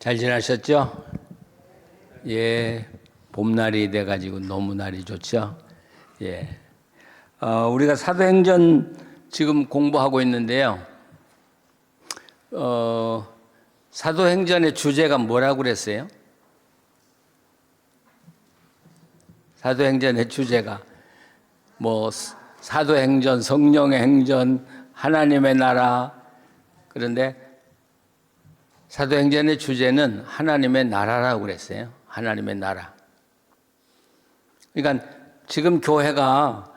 잘 지나셨죠? 예, 봄날이 돼가지고 너무 날이 좋죠? 예. 우리가 사도행전 지금 공부하고 있는데요. 사도행전의 주제가 뭐라고 그랬어요? 사도행전의 주제가 사도행전, 성령의 행전, 하나님의 나라. 그런데 사도행전의 주제는 하나님의 나라라고 그랬어요. 하나님의 나라. 그러니까 지금 교회가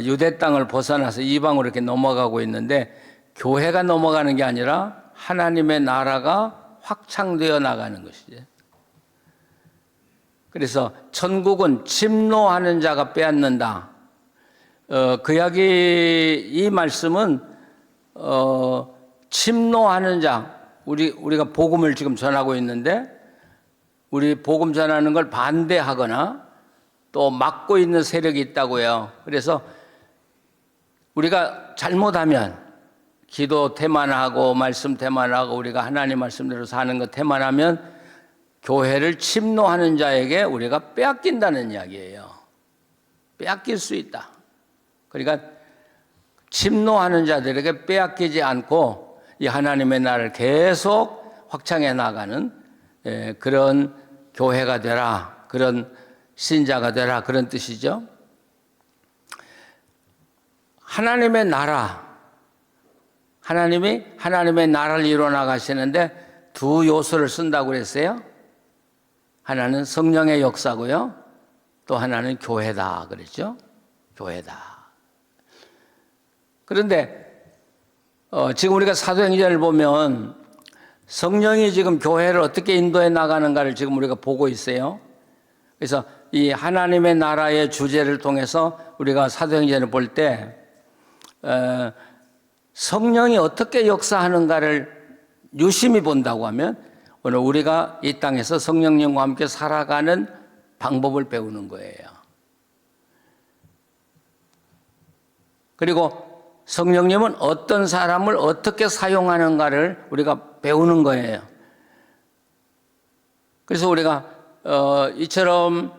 유대 땅을 벗어나서 이방으로 이렇게 넘어가고 있는데, 교회가 넘어가는 게 아니라 하나님의 나라가 확장되어 나가는 것이죠. 그래서 천국은 침노하는 자가 빼앗는다. 그 이야기, 이 말씀은 침노하는 자, 우리가 복음을 지금 전하고 있는데, 우리 복음 전하는 걸 반대하거나 또 막고 있는 세력이 있다고요. 그래서 우리가 잘못하면, 기도 태만하고 말씀 태만하고 우리가 하나님 말씀대로 사는 것 태만하면 교회를 침노하는 자에게 우리가 빼앗긴다는 이야기예요. 빼앗길 수 있다. 그러니까 침노하는 자들에게 빼앗기지 않고 이 하나님의 나라를 계속 확장해 나가는 그런 교회가 되라, 그런 신자가 되라, 그런 뜻이죠. 하나님의 나라, 하나님이 하나님의 나라를 이루어 나가시는데 두 요소를 쓴다고 그랬어요. 하나는 성령의 역사고요, 또 하나는 교회다 그랬죠. 교회다. 그런데 지금 우리가 사도행전을 보면 성령이 지금 교회를 어떻게 인도해 나가는가를 지금 우리가 보고 있어요. 그래서 이 하나님의 나라의 주제를 통해서 우리가 사도행전을 볼 때 성령이 어떻게 역사하는가를 유심히 본다고 하면 오늘 우리가 이 땅에서 성령님과 함께 살아가는 방법을 배우는 거예요. 그리고 성령님은 어떤 사람을 어떻게 사용하는가를 우리가 배우는 거예요. 그래서 우리가 이처럼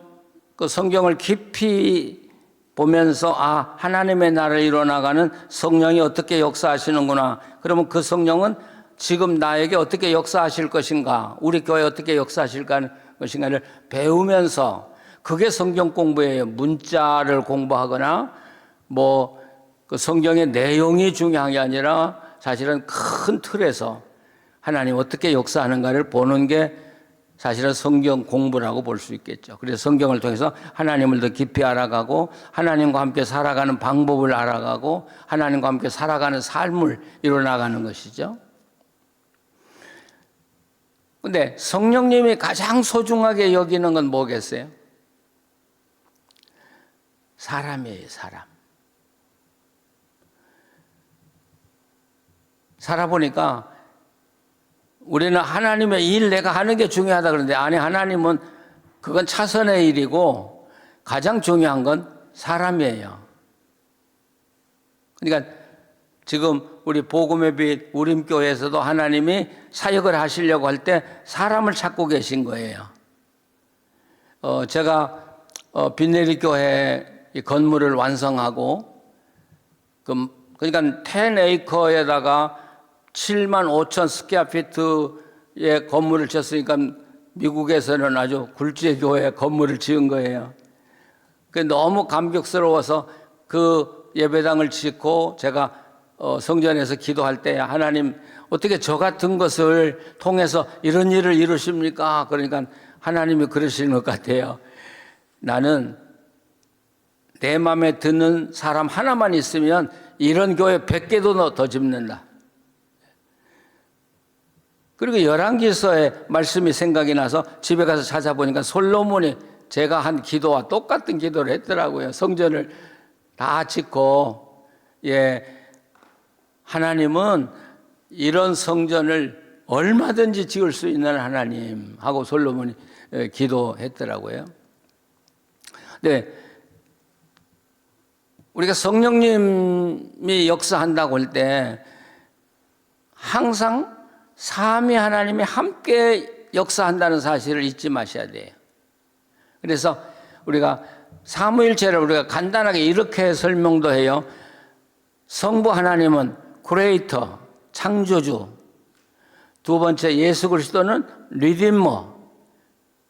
그 성경을 깊이 보면서 하나님의 나라를 이루어나가는 성령이 어떻게 역사하시는구나. 그러면 그 성령은 지금 나에게 어떻게 역사하실 것인가, 우리 교회에 어떻게 역사하실 것인가를 배우면서, 그게 성경 공부예요. 문자를 공부하거나 그 성경의 내용이 중요한 게 아니라 사실은 큰 틀에서 하나님 어떻게 역사하는가를 보는 게 사실은 성경 공부라고 볼 수 있겠죠. 그래서 성경을 통해서 하나님을 더 깊이 알아가고 하나님과 함께 살아가는 방법을 알아가고 하나님과 함께 살아가는 삶을 이루어나가는 것이죠. 그런데 성령님이 가장 소중하게 여기는 건 뭐겠어요? 사람이에요, 사람. 살아보니까 우리는 하나님의 일 내가 하는 게 중요하다 그러는데, 아니, 하나님은 그건 차선의 일이고 가장 중요한 건 사람이에요. 그러니까 지금 우리 복음의 빛 우림교회에서도 하나님이 사역을 하시려고 할 때 사람을 찾고 계신 거예요. 제가 빈내리 교회 건물을 완성하고, 그러니까 10에이커에다가 7만 5천 스퀘어피트의 건물을 지었으니까 미국에서는 아주 굴지의 교회 건물을 지은 거예요. 너무 감격스러워서 그 예배당을 짓고 제가 성전에서 기도할 때, 하나님 어떻게 저 같은 것을 통해서 이런 일을 이루십니까? 그러니까 하나님이 그러시는 것 같아요. 나는 내 마음에 드는 사람 하나만 있으면 이런 교회 100개도 더 짓는다. 그리고 열왕기서의 말씀이 생각이 나서 집에 가서 찾아보니까 솔로몬이 제가 한 기도와 똑같은 기도를 했더라고요. 성전을 다 짓고, 하나님은 이런 성전을 얼마든지 지을 수 있는 하나님 하고 솔로몬이 기도했더라고요. 네, 우리가 성령님이 역사한다고 할 때 항상 삼위 하나님이 함께 역사한다는 사실을 잊지 마셔야 돼요. 그래서 우리가 사무엘체를 우리가 간단하게 이렇게 설명도 해요. 성부 하나님은 크리에이터, 창조주. 두 번째 예수 그리스도는 리디머.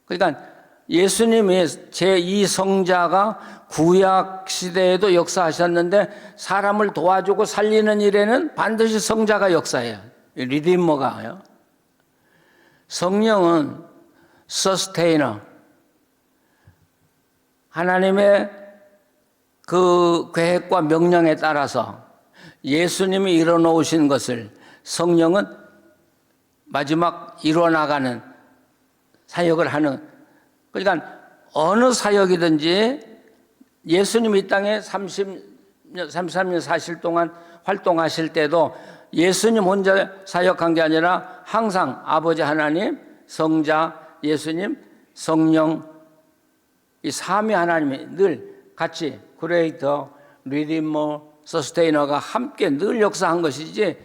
그러니까 예수님이 제2성자가 구약 시대에도 역사하셨는데 사람을 도와주고 살리는 일에는 반드시 성자가 역사해요. 리디머가요. 성령은 서스테이너. 하나님의 그 계획과 명령에 따라서 예수님이 이뤄놓으신 것을 성령은 마지막 이뤄나가는 사역을 하는. 그러니까 어느 사역이든지 예수님이 이 땅에 33년 사실 동안 활동하실 때도 예수님 혼자 사역한 게 아니라 항상 아버지 하나님, 성자, 예수님, 성령 이 삼위 하나님이 늘 같이 크리에이터, 리디머, 서스테이너가 함께 늘 역사한 것이지.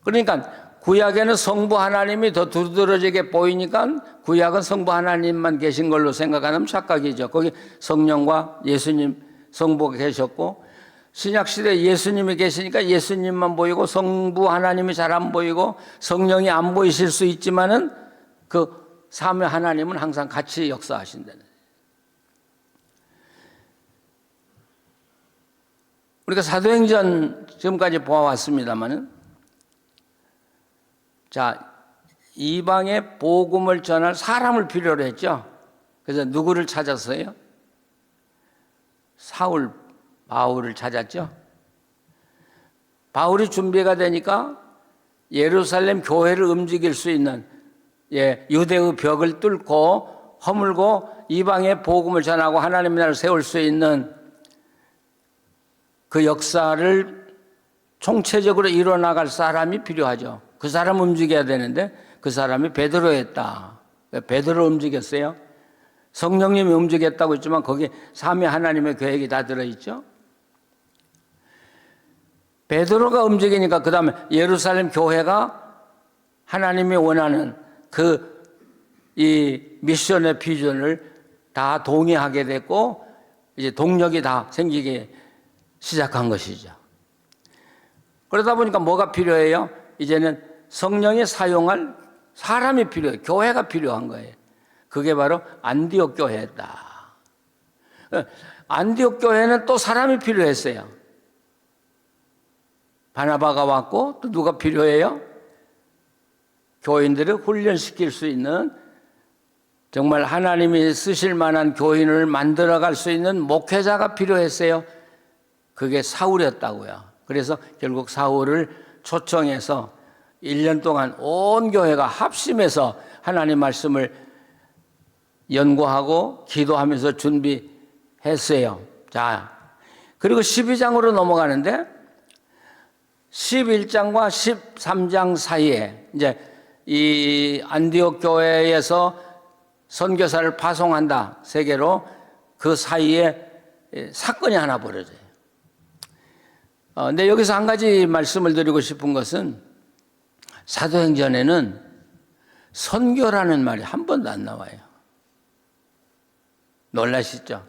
그러니까 구약에는 성부 하나님이 더 두드러지게 보이니까 구약은 성부 하나님만 계신 걸로 생각하면 착각이죠. 거기 성령과 예수님, 성부가 계셨고 신약시대에 예수님이 계시니까 예수님만 보이고 성부 하나님이 잘 안 보이고 성령이 안 보이실 수 있지만은 그 삼위 하나님은 항상 같이 역사하신다는. 우리가 사도행전 지금까지 보아왔습니다만은 자, 이방의 복음을 전할 사람을 필요로 했죠. 그래서 누구를 찾았어요? 사울, 바울을 찾았죠. 바울이 준비가 되니까 예루살렘 교회를 움직일 수 있는 유대의 벽을 뚫고 허물고 이방의 복음을 전하고 하나님의 나라를 세울 수 있는 그 역사를 총체적으로 이뤄나갈 사람이 필요하죠. 그 사람 움직여야 되는데 그 사람이 베드로였다. 베드로 움직였어요. 성령님이 움직였다고 했지만 거기 삼위 하나님의 계획이 다 들어있죠. 베드로가 움직이니까 그 다음에 예루살렘 교회가 하나님이 원하는 이 미션의 비전을 다 동의하게 됐고 이제 동력이 다 생기게 시작한 것이죠. 그러다 보니까 뭐가 필요해요? 이제는 성령이 사용할 사람이 필요해요. 교회가 필요한 거예요. 그게 바로 안디옥 교회였다. 안디옥 교회는 또 사람이 필요했어요. 바나바가 왔고 또 누가 필요해요? 교인들을 훈련시킬 수 있는 정말 하나님이 쓰실 만한 교인을 만들어갈 수 있는 목회자가 필요했어요. 그게 사울이었다고요. 그래서 결국 사울을 초청해서 1년 동안 온 교회가 합심해서 하나님 말씀을 연구하고 기도하면서 준비했어요. 자, 그리고 12장으로 넘어가는데 11장과 13장 사이에 이제 이 안디옥 교회에서 선교사를 파송한다. 세계로. 그 사이에 사건이 하나 벌어져요. 근데 여기서 한 가지 말씀을 드리고 싶은 것은 사도행전에는 선교라는 말이 한 번도 안 나와요. 놀라시죠?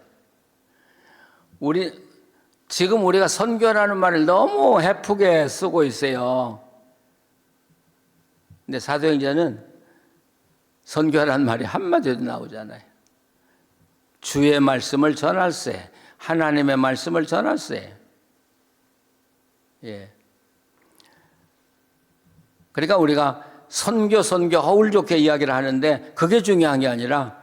지금 우리가 선교라는 말을 너무 해프게 쓰고 있어요. 근데 사도행전은 선교라는 말이 한마디도 나오잖아요. 주의 말씀을 전할세, 하나님의 말씀을 전할세. 예. 그러니까 우리가 선교 허울 좋게 이야기를 하는데 그게 중요한 게 아니라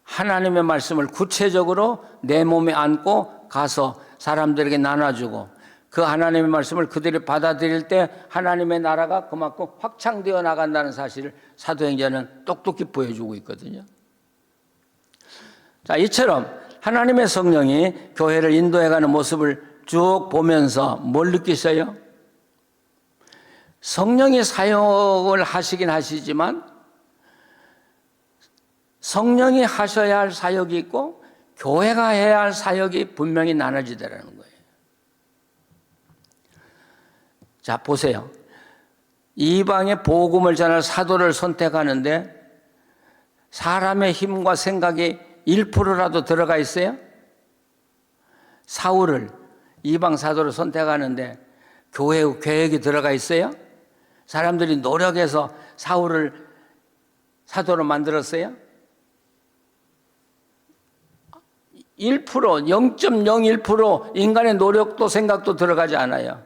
하나님의 말씀을 구체적으로 내 몸에 안고 가서 사람들에게 나눠주고 그 하나님의 말씀을 그들이 받아들일 때 하나님의 나라가 그만큼 확장되어 나간다는 사실을 사도행전은 똑똑히 보여주고 있거든요. 자, 이처럼 하나님의 성령이 교회를 인도해가는 모습을 쭉 보면서 뭘 느끼세요? 성령이 사역을 하시긴 하시지만 성령이 하셔야 할 사역이 있고 교회가 해야 할 사역이 분명히 나눠지더라는 거예요. 자, 보세요. 이방의 복음을 전할 사도를 선택하는데 사람의 힘과 생각이 1%라도 들어가 있어요? 사울을 이방 사도로 선택하는데 교회 계획이 들어가 있어요? 사람들이 노력해서 사울을 사도로 만들었어요? 1%, 0.01% 인간의 노력도 생각도 들어가지 않아요.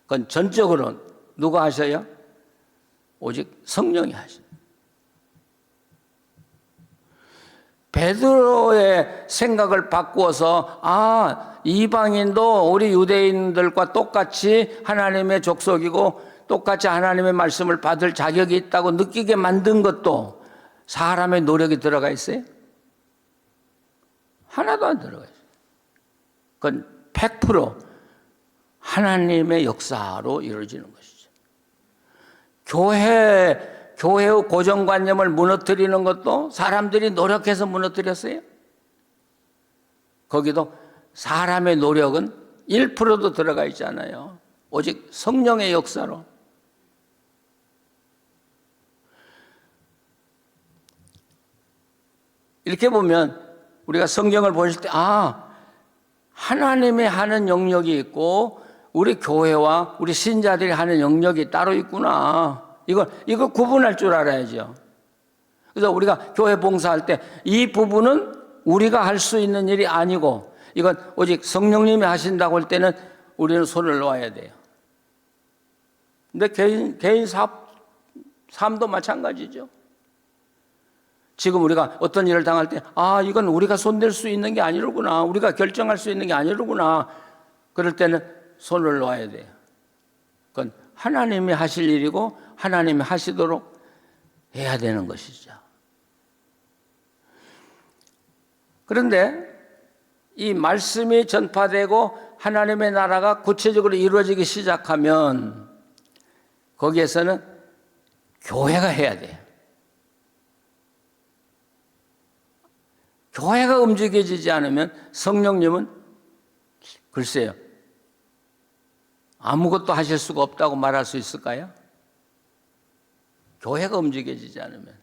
그건 전적으로 누가 하셔요? 오직 성령이 하셔요. 베드로의 생각을 바꾸어서 이방인도 우리 유대인들과 똑같이 하나님의 족속이고 똑같이 하나님의 말씀을 받을 자격이 있다고 느끼게 만든 것도 사람의 노력이 들어가 있어요? 하나도 안 들어가 있어요. 그건 100% 하나님의 역사로 이루어지는 것이죠. 교회의 고정관념을 무너뜨리는 것도 사람들이 노력해서 무너뜨렸어요. 거기도 사람의 노력은 1%도 들어가 있지 않아요. 오직 성령의 역사로. 이렇게 보면 우리가 성경을 보실 때 하나님의 하는 영역이 있고 우리 교회와 우리 신자들이 하는 영역이 따로 있구나. 이걸 구분할 줄 알아야죠. 그래서 우리가 교회 봉사할 때 이 부분은 우리가 할 수 있는 일이 아니고 이건 오직 성령님이 하신다고 할 때는 우리는 손을 놓아야 돼요. 근데 개인 삶도 마찬가지죠. 지금 우리가 어떤 일을 당할 때 이건 우리가 손댈 수 있는 게 아니로구나. 우리가 결정할 수 있는 게 아니로구나. 그럴 때는 손을 놓아야 돼요. 그건 하나님이 하실 일이고 하나님이 하시도록 해야 되는 것이죠. 그런데 이 말씀이 전파되고 하나님의 나라가 구체적으로 이루어지기 시작하면 거기에서는 교회가 해야 돼요. 교회가 움직여지지 않으면 성령님은 글쎄요, 아무것도 하실 수가 없다고 말할 수 있을까요? 교회가 움직여지지 않으면.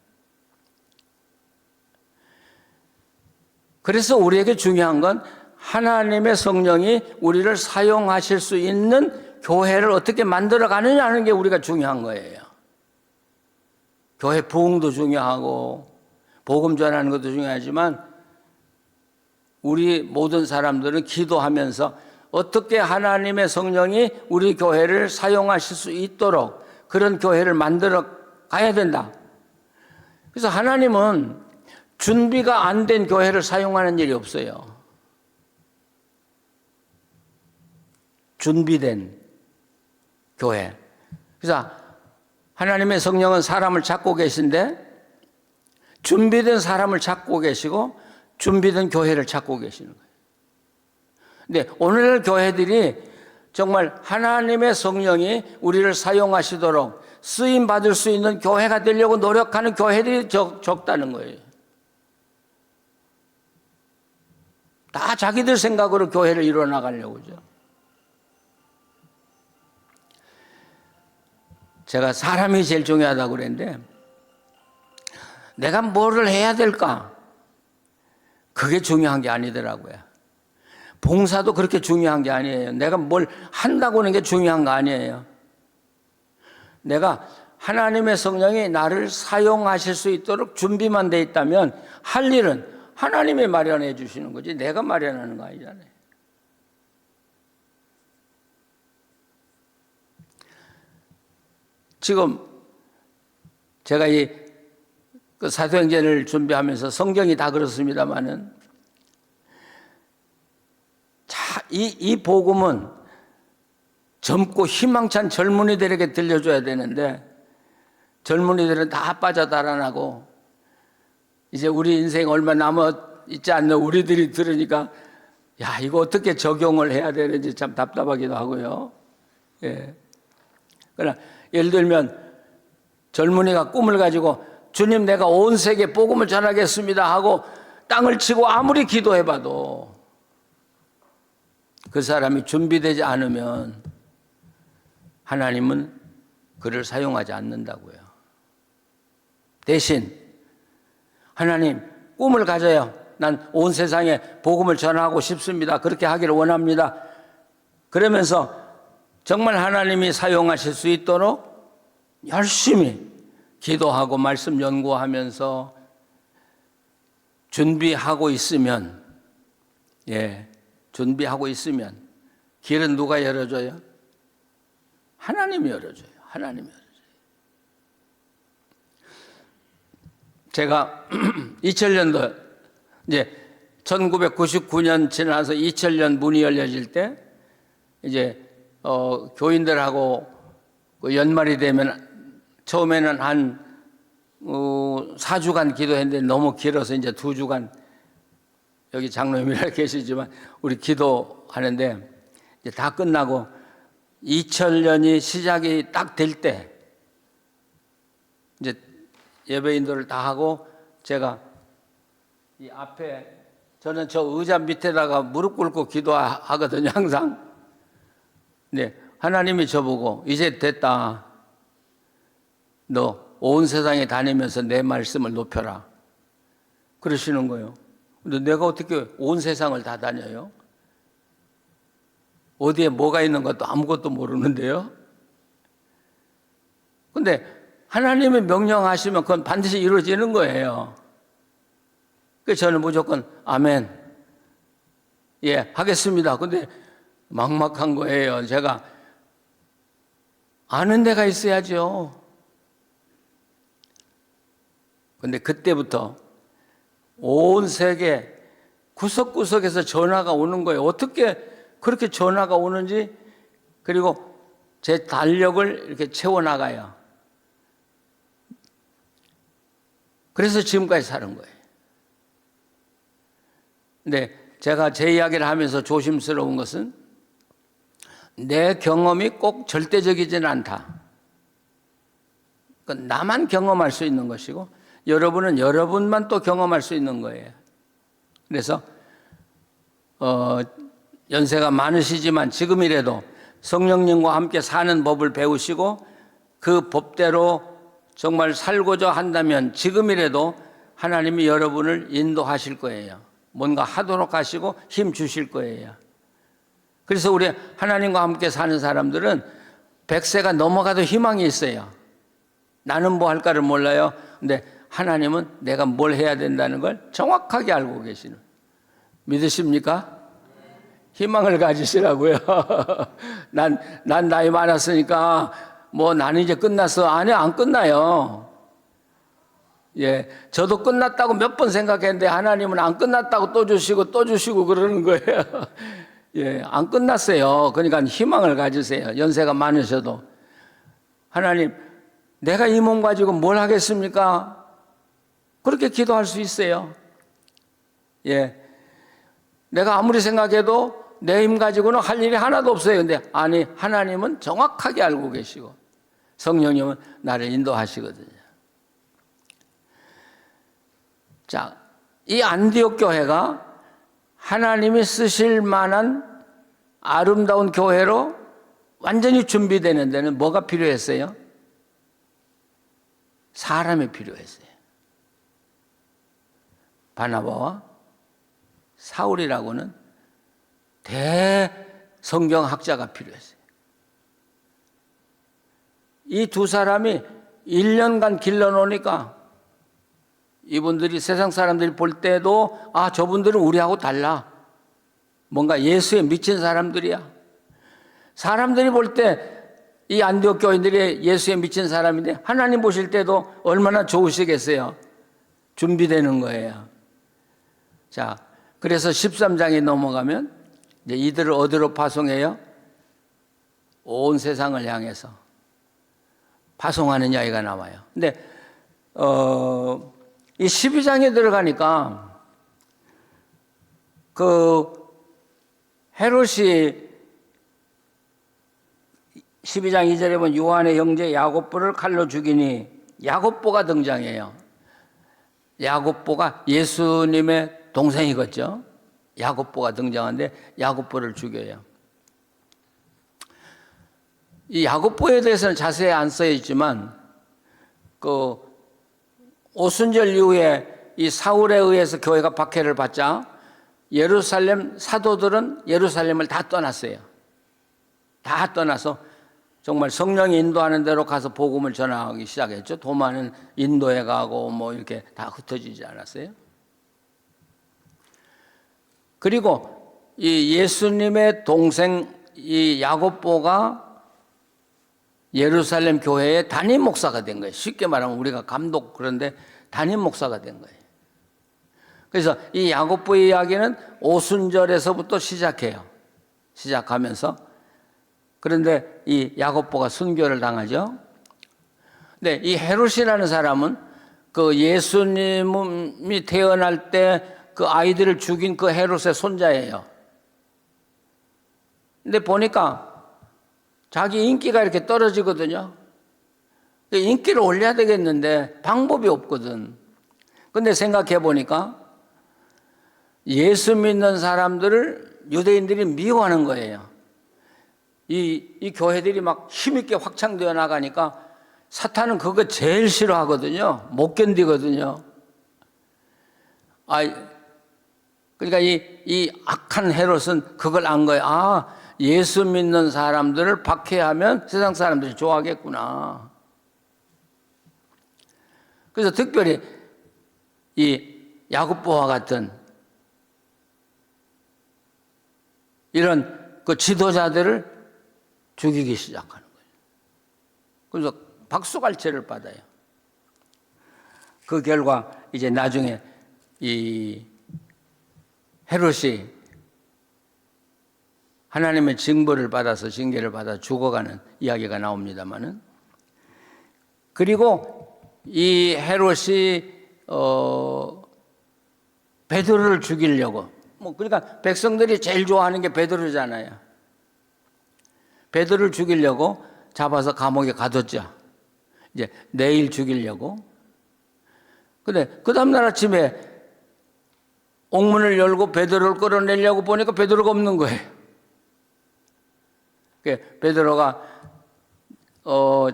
그래서 우리에게 중요한 건 하나님의 성령이 우리를 사용하실 수 있는 교회를 어떻게 만들어 가느냐 하는 게 우리가 중요한 거예요. 교회 부흥도 중요하고 복음 전하는 것도 중요하지만 우리 모든 사람들은 기도하면서 어떻게 하나님의 성령이 우리 교회를 사용하실 수 있도록 그런 교회를 만들어 가야 된다. 그래서 하나님은 준비가 안 된 교회를 사용하는 일이 없어요. 준비된 교회. 그래서 하나님의 성령은 사람을 찾고 계신데 준비된 사람을 찾고 계시고 준비된 교회를 찾고 계시는 거예요. 근데 오늘날 교회들이 정말 하나님의 성령이 우리를 사용하시도록 쓰임 받을 수 있는 교회가 되려고 노력하는 교회들이 적다는 거예요. 다 자기들 생각으로 교회를 이뤄나가려고 하죠. 제가 사람이 제일 중요하다고 그랬는데 내가 뭐를 해야 될까? 그게 중요한 게 아니더라고요. 봉사도 그렇게 중요한 게 아니에요. 내가 뭘 한다고 하는 게 중요한 거 아니에요. 내가 하나님의 성령이 나를 사용하실 수 있도록 준비만 돼 있다면 할 일은 하나님이 마련해 주시는 거지 내가 마련하는 거 아니잖아요. 지금 제가 그 사도행전을 준비하면서 성경이 다 그렇습니다만은 이 복음은 젊고 희망찬 젊은이들에게 들려줘야 되는데 젊은이들은 다 빠져 달아나고 이제 우리 인생 얼마 남아 있지 않는 우리들이 들으니까 이거 어떻게 적용을 해야 되는지 참 답답하기도 하고요. 예. 그러나 예를 들면 젊은이가 꿈을 가지고 주님 내가 온 세계에 복음을 전하겠습니다 하고 땅을 치고 아무리 기도해봐도 그 사람이 준비되지 않으면 하나님은 그를 사용하지 않는다고요. 대신 하나님, 꿈을 가져요. 난 온 세상에 복음을 전하고 싶습니다. 그렇게 하기를 원합니다. 그러면서 정말 하나님이 사용하실 수 있도록 열심히 기도하고 말씀 연구하면서 준비하고 있으면, 준비하고 있으면 길은 누가 열어줘요? 하나님이 열어줘요. 하나님이 열어줘요. 제가 2000년도 이제 1999년 지나서 2000년 문이 열려질 때 이제 교인들하고 그 연말이 되면 처음에는 한 4주간 기도했는데 너무 길어서 이제 2주간, 여기 장로님이라 계시지만 우리 기도하는데 이제 다 끝나고 2000년이 시작이 딱 될 때 이제 예배인들을 다 하고 제가 이 앞에, 저는 저 의자 밑에다가 무릎 꿇고 기도하거든요, 항상. 네, 하나님이 저보고 이제 됐다. 너 온 세상에 다니면서 내 말씀을 높여라. 그러시는 거예요. 근데 내가 어떻게 온 세상을 다 다녀요? 어디에 뭐가 있는 것도 아무것도 모르는데요. 근데 하나님이 명령하시면 그건 반드시 이루어지는 거예요. 그래서 저는 무조건 아멘, 하겠습니다. 근데 막막한 거예요. 제가 아는 데가 있어야죠. 근데 그때부터 온 세계 구석구석에서 전화가 오는 거예요. 어떻게 그렇게 전화가 오는지, 그리고 제 달력을 이렇게 채워나가요. 그래서 지금까지 사는 거예요. 근데 제가 제 이야기를 하면서 조심스러운 것은 내 경험이 꼭 절대적이지는 않다. 그건 나만 경험할 수 있는 것이고 여러분은 여러분만 또 경험할 수 있는 거예요. 그래서 연세가 많으시지만 지금이라도 성령님과 함께 사는 법을 배우시고 그 법대로 정말 살고자 한다면 지금이라도 하나님이 여러분을 인도하실 거예요. 뭔가 하도록 하시고 힘 주실 거예요. 그래서 우리 하나님과 함께 사는 사람들은 100세가 넘어가도 희망이 있어요. 나는 뭐 할까를 몰라요. 근데 하나님은 내가 뭘 해야 된다는 걸 정확하게 알고 계시는. 믿으십니까? 희망을 가지시라고요. 난 나이 많았으니까 뭐 나는 이제 끝났어. 아니, 안 끝나요. 저도 끝났다고 몇 번 생각했는데 하나님은 안 끝났다고 또 주시고 그러는 거예요. 안 끝났어요. 그러니까 희망을 가지세요. 연세가 많으셔도. 하나님, 내가 이 몸 가지고 뭘 하겠습니까? 그렇게 기도할 수 있어요. 내가 아무리 생각해도 내 힘 가지고는 할 일이 하나도 없어요. 근데 아니, 하나님은 정확하게 알고 계시고 성령님은 나를 인도하시거든요. 자, 이 안디옥 교회가 하나님이 쓰실 만한 아름다운 교회로 완전히 준비되는 데는 뭐가 필요했어요? 사람이 필요했어요. 바나바와 사울이라고는 대성경학자가 필요했어요. 이 두 사람이 1년간 길러놓으니까 이분들이 세상 사람들이 볼 때도 저분들은 우리하고 달라. 뭔가 예수에 미친 사람들이야. 사람들이 볼 때 이 안디옥 교인들이 예수에 미친 사람인데 하나님 보실 때도 얼마나 좋으시겠어요. 준비되는 거예요. 자, 그래서 13장에 넘어가면 이제 이들을 어디로 파송해요? 온 세상을 향해서 파송하는 이야기가 나와요. 근데 이 12장에 들어가니까 그 헤롯이 12장 2절에 보면 요한의 형제 야고보를 칼로 죽이니 야고보가 등장해요. 야고보가 예수님의 동생이겠죠. 야고보가 등장하는데 야고보를 죽여요. 이 야고보에 대해서는 자세히 안 써 있지만 그 오순절 이후에 이 사울에 의해서 교회가 박해를 받자 예루살렘 사도들은 예루살렘을 다 떠났어요. 다 떠나서 정말 성령이 인도하는 대로 가서 복음을 전하기 시작했죠. 도마는 인도에 가고 뭐 이렇게 다 흩어지지 않았어요. 그리고 이 예수님의 동생 이 야고보가 예루살렘 교회의 담임 목사가 된 거예요. 쉽게 말하면 우리가 감독 그런데 담임 목사가 된 거예요. 그래서 이 야고보의 이야기는 오순절에서부터 시작해요. 시작하면서 그런데 이 야고보가 순교를 당하죠. 근데 이 헤롯이라는 사람은 그 예수님이 태어날 때 그 아이들을 죽인 그 헤롯의 손자예요. 근데 보니까 자기 인기가 이렇게 떨어지거든요. 인기를 올려야 되겠는데 방법이 없거든. 근데 생각해 보니까 예수 믿는 사람들을 유대인들이 미워하는 거예요. 이 교회들이 막 힘있게 확장되어 나가니까 사탄은 그거 제일 싫어하거든요. 못 견디거든요. 그러니까 이 악한 헤롯은 그걸 안 거예요. 아, 예수 믿는 사람들을 박해하면 세상 사람들이 좋아하겠구나. 그래서 특별히 이 야고보와 같은 이런 그 지도자들을 죽이기 시작하는 거예요. 그래서 박수갈채를 받아요. 그 결과 이제 나중에 이 헤롯이 하나님의 징벌을 받아서 징계를 받아 죽어가는 이야기가 나옵니다마는 그리고 이 헤롯이 베드로를 죽이려고 그러니까 백성들이 제일 좋아하는 게 베드로잖아요. 베드로를 죽이려고 잡아서 감옥에 가뒀죠. 이제 내일 죽이려고. 근데 그 다음날 아침에 옥문을 열고 베드로를 끌어내려고 보니까 베드로가 없는 거예요. 베드로가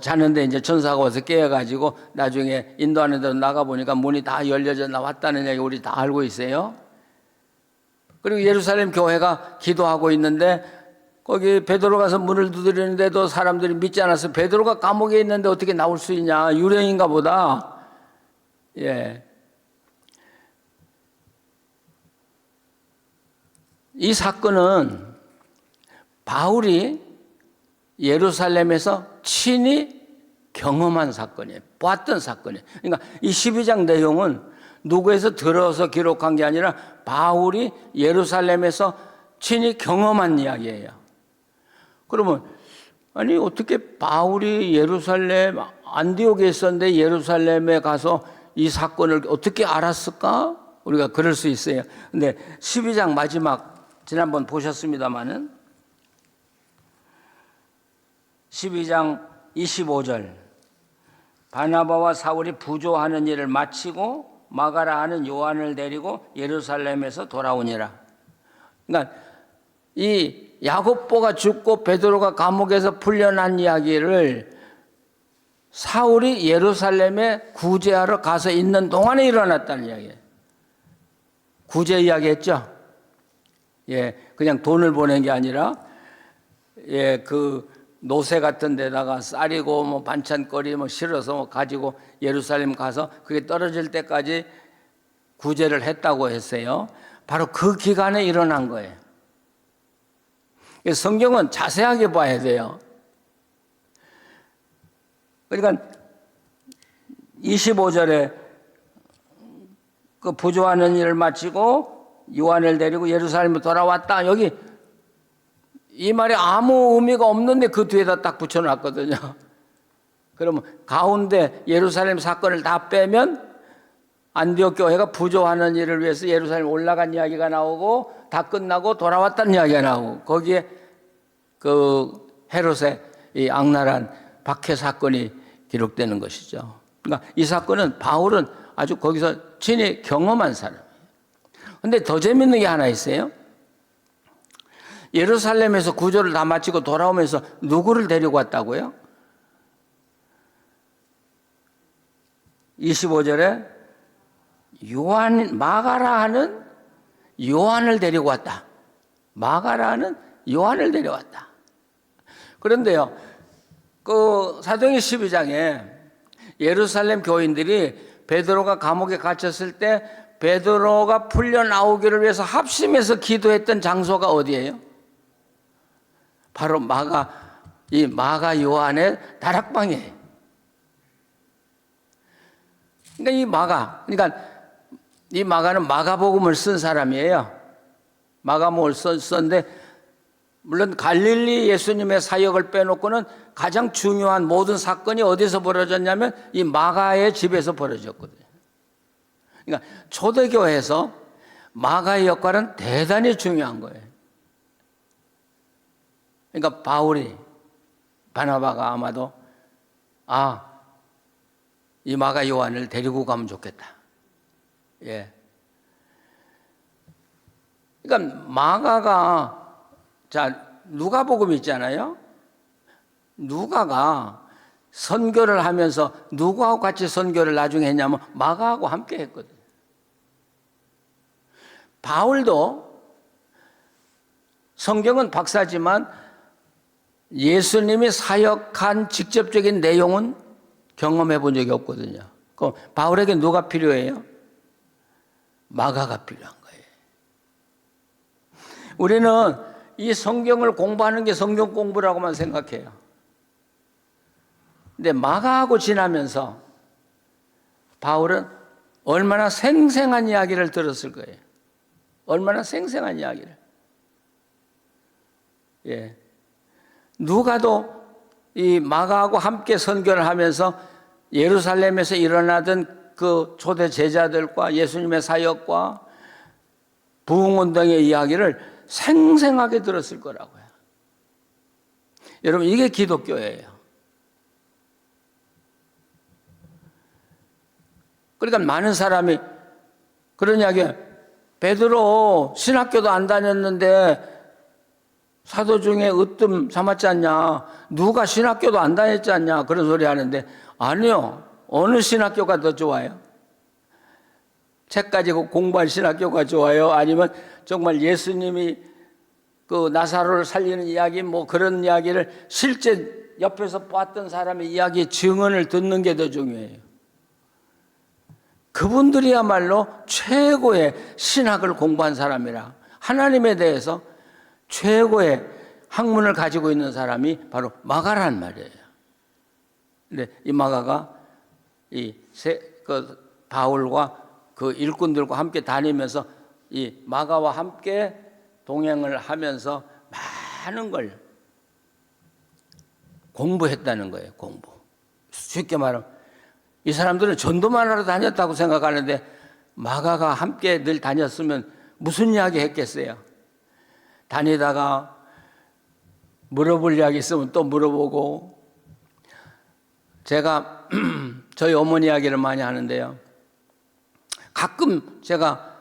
자는데 이제 천사가 와서 깨어가지고 나중에 인도하는 데로 나가보니까 문이 다 열려져 나왔다는 얘기 우리 다 알고 있어요. 그리고 예루살렘 교회가 기도하고 있는데 거기 베드로 가서 문을 두드리는데도 사람들이 믿지 않아서 베드로가 감옥에 있는데 어떻게 나올 수 있냐. 유령인가 보다. 예. 이 사건은 바울이 예루살렘에서 친히 경험한 사건이에요. 봤던 사건이에요. 그러니까 이 12장 내용은 누구에서 들어서 기록한 게 아니라 바울이 예루살렘에서 친히 경험한 이야기예요. 그러면 아니 어떻게 바울이 예루살렘 안디옥에 있었는데 예루살렘에 가서 이 사건을 어떻게 알았을까? 우리가 그럴 수 있어요. 근데 12장 마지막 지난번 보셨습니다마는 12장 25절 바나바와 사울이 부조하는 일을 마치고 마가라 하는 요한을 데리고 예루살렘에서 돌아오니라. 그러니까 이 야고보가 죽고 베드로가 감옥에서 풀려난 이야기를 사울이 예루살렘에 구제하러 가서 있는 동안에 일어났다는 이야기예요. 구제 이야기했죠. 예, 그냥 돈을 보낸 게 아니라 예, 그 노새 같은 데다가 쌀이고 뭐 반찬거리 뭐 실어서 뭐 가지고 예루살렘 가서 그게 떨어질 때까지 구제를 했다고 했어요. 바로 그 기간에 일어난 거예요. 성경은 자세하게 봐야 돼요. 그러니까 25절에 그 부조하는 일을 마치고 요한을 데리고 예루살렘으로 돌아왔다. 여기 이 말에 아무 의미가 없는데 그 뒤에다 딱 붙여놨거든요. 그러면 가운데 예루살렘 사건을 다 빼면 안디옥 교회가 부조하는 일을 위해서 예루살렘 올라간 이야기가 나오고 다 끝나고 돌아왔다는 이야기가 나오고 거기에 그 헤롯의 이 악랄한 박해 사건이 기록되는 것이죠. 그러니까 이 사건은 바울은 아주 거기서 친히 경험한 사람이에요. 근데 더 재밌는 게 하나 있어요. 예루살렘에서 구조를 다 마치고 돌아오면서 누구를 데리고 왔다고요? 25절에 마가라 하는 요한을 데리고 왔다. 마가라 하는 요한을 데려왔다. 그런데요, 그 사도행전 12장에 예루살렘 교인들이 베드로가 감옥에 갇혔을 때 베드로가 풀려 나오기를 위해서 합심해서 기도했던 장소가 어디예요? 바로 이 마가 요한의 다락방이에요. 그러니까 이 마가는 마가복음을 쓴 사람이에요. 마가복음을 썼는데, 물론 갈릴리 예수님의 사역을 빼놓고는 가장 중요한 모든 사건이 어디서 벌어졌냐면 이 마가의 집에서 벌어졌거든요. 그러니까 초대교회에서 마가의 역할은 대단히 중요한 거예요. 그러니까 바나바가 아마도 이 마가 요한을 데리고 가면 좋겠다. 예. 그러니까 마가가, 누가복음 있잖아요. 누가가 선교를 하면서 누구하고 같이 선교를 나중에 했냐면 마가하고 함께 했거든요. 바울도 성경은 박사지만 예수님이 사역한 직접적인 내용은 경험해 본 적이 없거든요. 그럼 바울에게 누가 필요해요? 마가가 필요한 거예요. 우리는 이 성경을 공부하는 게 성경 공부라고만 생각해요. 근데 마가하고 지나면서 바울은 얼마나 생생한 이야기를 들었을 거예요. 얼마나 생생한 이야기를. 예. 누가도 이 마가하고 함께 선교를 하면서 예루살렘에서 일어나던 그 초대 제자들과 예수님의 사역과 부흥운동의 이야기를 생생하게 들었을 거라고요. 여러분, 이게 기독교예요. 그러니까 많은 사람이 그런 이야기예요. 베드로 신학교도 안 다녔는데 사도 중에 으뜸 삼았지 않냐, 누가 신학교도 안 다녔지 않냐, 그런 소리 하는데, 아니요. 어느 신학교가 더 좋아요? 책 가지고 공부한 신학교가 좋아요? 아니면 정말 예수님이 그 나사로를 살리는 이야기, 뭐 그런 이야기를 실제 옆에서 봤던 사람의 이야기 증언을 듣는 게 더 중요해요. 그분들이야말로 최고의 신학을 공부한 사람이라, 하나님에 대해서 최고의 학문을 가지고 있는 사람이 바로 마가란 말이에요. 근데 이 마가가 바울과 그 일꾼들과 함께 다니면서 이 마가와 함께 동행을 하면서 많은 걸 공부했다는 거예요. 공부. 쉽게 말하면 이 사람들은 전도만 하러 다녔다고 생각하는데 마가가 함께 늘 다녔으면 무슨 이야기 했겠어요? 다니다가 물어볼 이야기 있으면 또 물어보고. 제가 저희 어머니 이야기를 많이 하는데요. 가끔 제가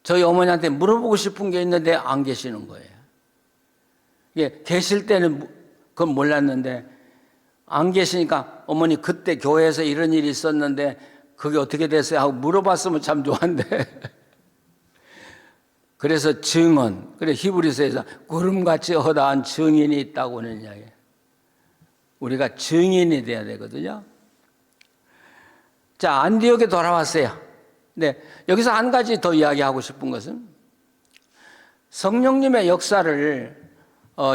저희 어머니한테 물어보고 싶은 게 있는데 안 계시는 거예요. 이게 계실 때는 그건 몰랐는데 안 계시니까 어머니 그때 교회에서 이런 일이 있었는데 그게 어떻게 됐어요? 하고 물어봤으면 참 좋은데 그래서 증언, 그래 히브리서에서 구름같이 허다한 증인이 있다고 하는 이야기예요. 우리가 증인이 돼야 되거든요. 자, 안디옥에 돌아왔어요. 네, 여기서 한 가지 더 이야기하고 싶은 것은 성령님의 역사를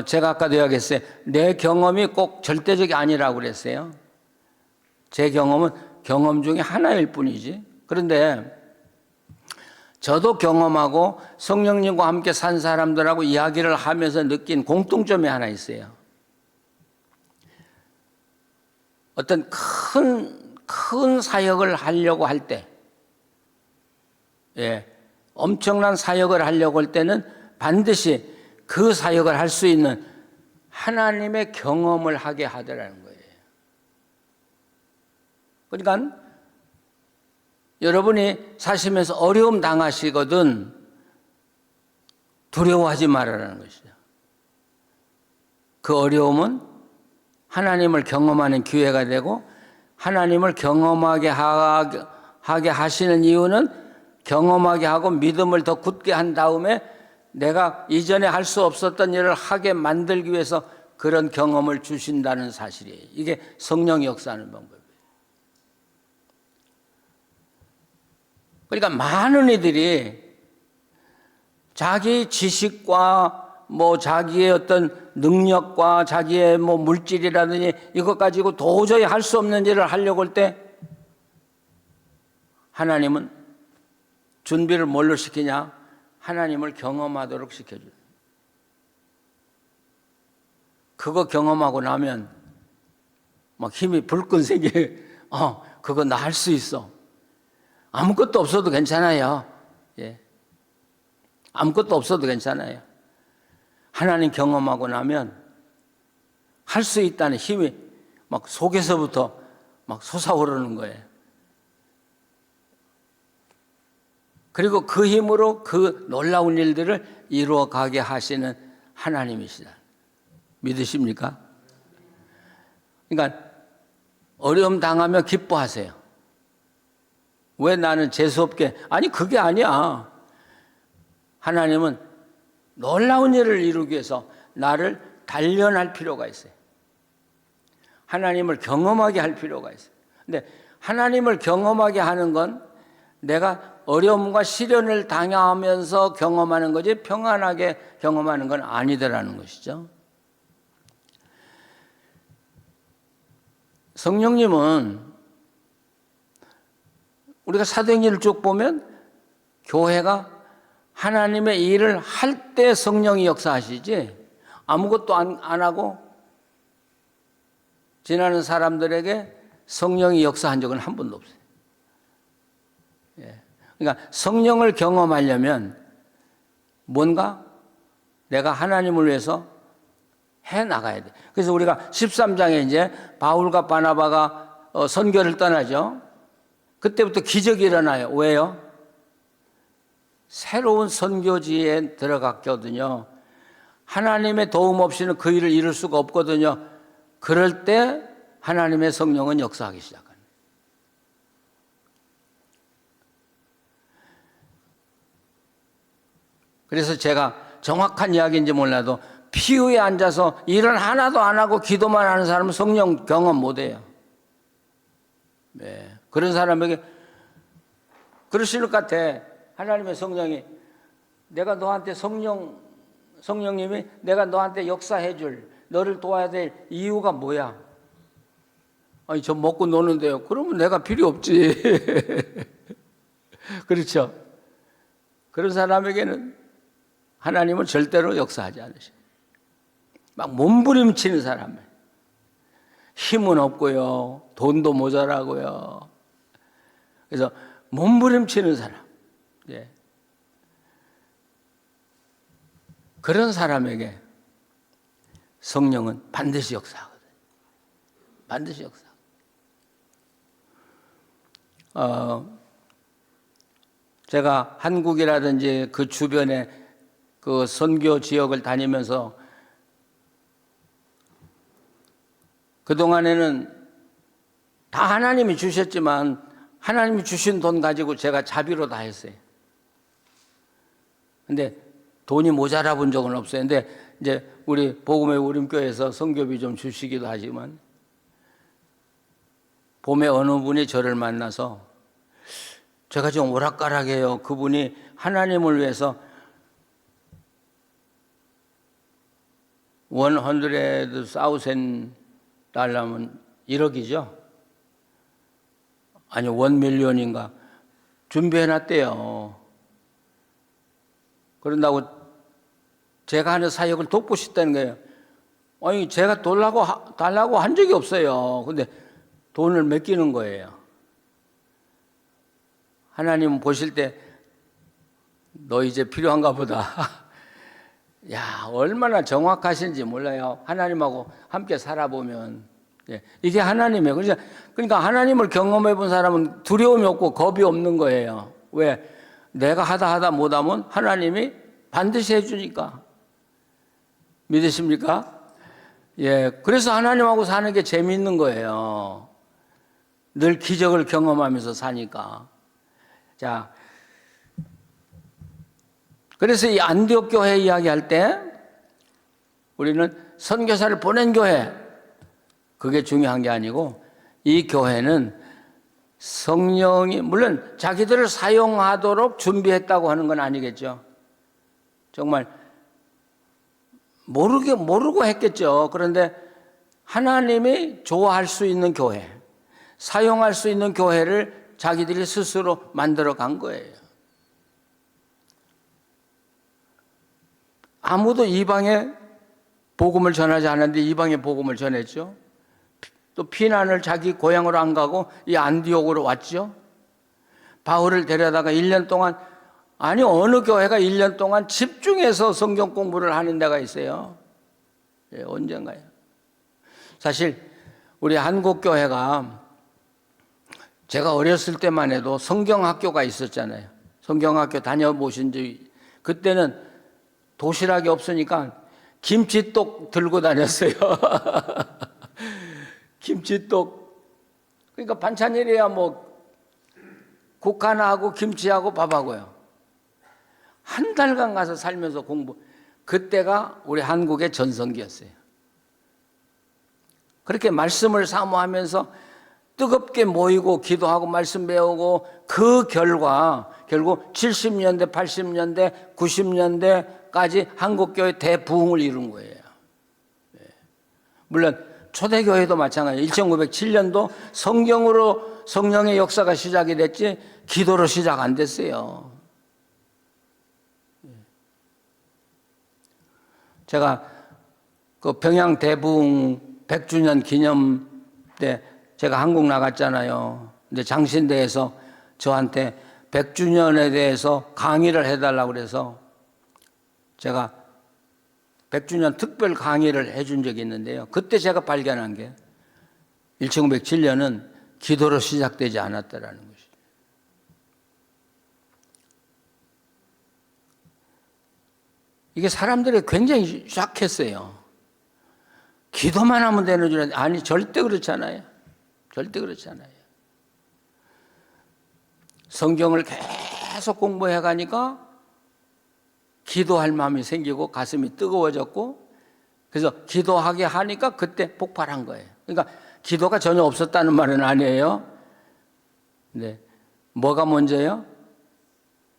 제가 아까도 이야기했어요. 내 경험이 꼭 절대적이 아니라고 그랬어요. 제 경험은 경험 중에 하나일 뿐이지. 그런데 저도 경험하고 성령님과 함께 산 사람들하고 이야기를 하면서 느낀 공통점이 하나 있어요. 어떤 큰 사역을 하려고 할 때, 엄청난 사역을 하려고 할 때는 반드시 그 사역을 할 수 있는 하나님의 경험을 하게 하더라는 거예요. 그러니까 여러분이 사시면서 어려움 당하시거든 두려워하지 말아라는 것이죠. 그 어려움은 하나님을 경험하는 기회가 되고 하나님을 경험하게 하게 하시는 이유는 경험하게 하고 믿음을 더 굳게 한 다음에 내가 이전에 할 수 없었던 일을 하게 만들기 위해서 그런 경험을 주신다는 사실이에요. 이게 성령이 역사하는 방법이에요. 그러니까 많은 이들이 자기 지식과 자기의 어떤 능력과 자기의 물질이라든지 이것 가지고 도저히 할 수 없는 일을 하려고 할 때 하나님은 준비를 뭘로 시키냐? 하나님을 경험하도록 시켜줘요. 그거 경험하고 나면 막 힘이 불끈 생기게 그거 나 할 수 있어. 아무것도 없어도 괜찮아요. 예. 아무것도 없어도 괜찮아요. 하나님 경험하고 나면 할 수 있다는 힘이 막 속에서부터 막 솟아오르는 거예요. 그리고 그 힘으로 그 놀라운 일들을 이루어 가게 하시는 하나님이시다. 믿으십니까? 그러니까 어려움 당하면 기뻐하세요. 왜 나는 재수없게? 아니 그게 아니야. 하나님은 놀라운 일을 이루기 위해서 나를 단련할 필요가 있어요. 하나님을 경험하게 할 필요가 있어요. 근데 하나님을 경험하게 하는 건 내가 어려움과 시련을 당하면서 경험하는 거지 평안하게 경험하는 건 아니더라는 것이죠. 성령님은 우리가 사도행전을 쭉 보면 교회가 하나님의 일을 할 때 성령이 역사하시지 아무것도 안 하고 지나는 사람들에게 성령이 역사한 적은 한 번도 없어요. 그러니까 성령을 경험하려면 뭔가 내가 하나님을 위해서 해 나가야 돼. 그래서 우리가 13장에 이제 바울과 바나바가 선교를 떠나죠. 그때부터 기적이 일어나요. 왜요? 새로운 선교지에 들어갔거든요. 하나님의 도움 없이는 그 일을 이룰 수가 없거든요. 그럴 때 하나님의 성령은 역사하기 시작합니다. 그래서 제가 정확한 이야기인지 몰라도 피우에 앉아서 일을 하나도 안 하고 기도만 하는 사람은 성령 경험 못해요. 네. 그런 사람에게 그러실 것 같아. 하나님의 성령이 내가 너한테 성령님이 내가 너한테 역사해 줄 너를 도와야 될 이유가 뭐야? 아니 저 먹고 노는데요. 그러면 내가 필요 없지. 그렇죠? 그런 사람에게는 하나님은 절대로 역사하지 않으셔요. 막 몸부림치는 사람, 힘은 없고요, 돈도 모자라고요. 그래서 몸부림치는 사람, 예. 그런 사람에게 성령은 반드시 역사하거든요. 반드시 역사. 제가 한국이라든지 그 주변에 그 선교 지역을 다니면서 그동안에는 다 하나님이 주셨지만 하나님이 주신 돈 가지고 제가 자비로 다 했어요. 근데 돈이 모자라 본 적은 없어요. 근데 이제 우리 복음의 우림교회에서 선교비 좀 주시기도 하지만 봄에 어느 분이 저를 만나서 제가 좀 오락가락해요. 그분이 하나님을 위해서 $100,000 달러면 1억이죠? 아니, 1밀리언인가 준비해놨대요. 그런다고 제가 하는 사역을 돕고 싶다는 거예요. 아니, 제가 달라고 한 적이 없어요. 근데 돈을 맡기는 거예요. 하나님은 보실 때 너 이제 필요한가 보다. 야, 얼마나 정확하신지 몰라요. 하나님하고 함께 살아보면. 예, 이게 하나님이에요. 그러니까 하나님을 경험해 본 사람은 두려움이 없고 겁이 없는 거예요. 왜? 내가 하다 못하면 하나님이 반드시 해주니까. 믿으십니까? 예, 그래서 하나님하고 사는 게 재미있는 거예요. 늘 기적을 경험하면서 사니까. 자, 그래서 이 안디옥 교회 이야기할 때 우리는 선교사를 보낸 교회, 그게 중요한 게 아니고 이 교회는 성령이 물론 자기들을 사용하도록 준비했다고 하는 건 아니겠죠. 정말 모르고 했겠죠. 그런데 하나님이 좋아할 수 있는 교회, 사용할 수 있는 교회를 자기들이 스스로 만들어 간 거예요. 아무도 이방에 복음을 전하지 않았는데 이방에 복음을 전했죠. 또 피난을 자기 고향으로 안 가고 이 안디옥으로 왔죠. 바울을 데려다가 1년 동안, 아니 어느 교회가 1년 동안 집중해서 성경 공부를 하는 데가 있어요. 예, 언젠가요. 사실 우리 한국 교회가 제가 어렸을 때만 해도 성경학교가 있었잖아요. 성경학교 다녀보신 적이, 그때는 도시락이 없으니까 김치떡 들고 다녔어요. 김치떡. 그러니까 반찬이래야 뭐 국 하나하고 김치하고 밥하고요. 한 달간 가서 살면서 공부. 그때가 우리 한국의 전성기였어요. 그렇게 말씀을 사모하면서 뜨겁게 모이고 기도하고 말씀 배우고 그 결과 결국 70년대, 80년대, 90년대까지 한국교회 대부흥을 이룬 거예요. 물론 초대교회도 마찬가지예요. 1907년도 성경으로 성령의 역사가 시작이 됐지 기도로 시작 안 됐어요. 제가 그 평양 대부흥 100주년 기념 때 제가 한국 나갔잖아요. 근데 장신대에서 저한테 100주년에 대해서 강의를 해달라고 그래서 제가 100주년 특별 강의를 해준 적이 있는데요. 그때 제가 발견한 게 1907년은 기도로 시작되지 않았다라는 것이죠. 이게 사람들이 굉장히 샥했어요. 기도만 하면 되는 줄 알았는데 아니 절대 그렇잖아요. 절대 그렇지 않아요. 성경을 계속 공부해 가니까 기도할 마음이 생기고 가슴이 뜨거워졌고 그래서 기도하게 하니까 그때 폭발한 거예요. 그러니까 기도가 전혀 없었다는 말은 아니에요. 네. 뭐가 먼저예요?